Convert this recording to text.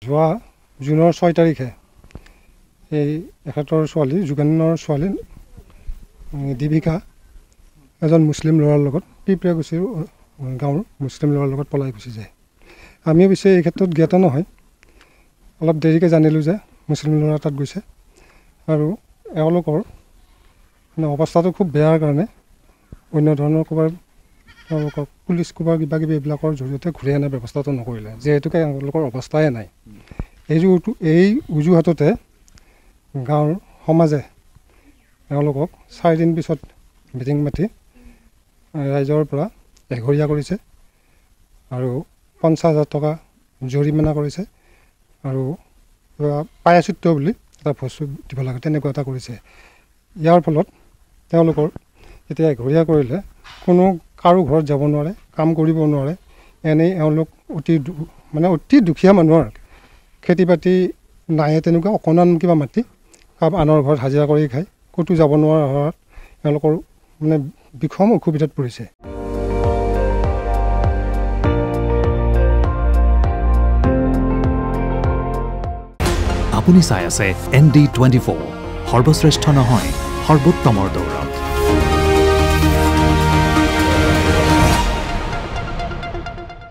যোৱা জুনৰ 6 তাৰিখে এই এখেতৰ ছোৱালী যোগেনৰ ছোৱালী দীপিকা এজন মুছলিম ল'ৰাৰ লগত পিপৰাগুচিৰ গাঁৱৰ মুছলিম ল'ৰাৰ লগত পলাই গুচি যায়। আমি পিছে এই ক্ষেত্ৰত জ্ঞাত নহয়, অলপ দেৰিকৈ জানিলোঁ যে মুছলিম ল'ৰা তাত গৈছে আৰু এওঁলোকৰ মানে অৱস্থাটো খুব বেয়াৰ কাৰণে অন্য ধৰণৰ ক'ৰবাৰ তেওঁলোকক পুলিচ ক'ৰবাৰ কিবা কিবি এইবিলাকৰ জৰিয়তে ঘূৰাই অনাৰ ব্যৱস্থাটো নকৰিলে, যিহেতুকে এওঁলোকৰ অৱস্থাই নাই। এই অজুহাততে গাঁৱৰ সমাজে এওঁলোকক 4 দিন পিছত মিটিং মাতি ৰাইজৰ পৰা এঘৰীয়া কৰিছে আৰু 50,000 টকা জৰিমনা কৰিছে আৰু পায়াচিত্য বুলি এটা বস্তু দিব লাগে, তেনেকুৱা এটা কৰিছে। ইয়াৰ ফলত তেওঁলোকৰ এতিয়া এঘৰীয়া কৰিলে কোনো কাৰো ঘৰত যাব নোৱাৰে, কাম কৰিব নোৱাৰে। এনেই এওঁলোক অতি দুখীয়া মানুহৰ খেতি বাতি নাই, তেনেকুৱা অকণমান কিবা মাটি আনৰ ঘৰত হাজিৰা কৰি খায়, ক'তো যাব নোৱাৰা হোৱাত এওঁলোকৰ মানে বিষম অসুবিধাত পৰিছে। আপুনি চাই আছে ND24, সৰ্বশ্ৰেষ্ঠ নহয় সৰ্বোত্তমৰ দৌৰ।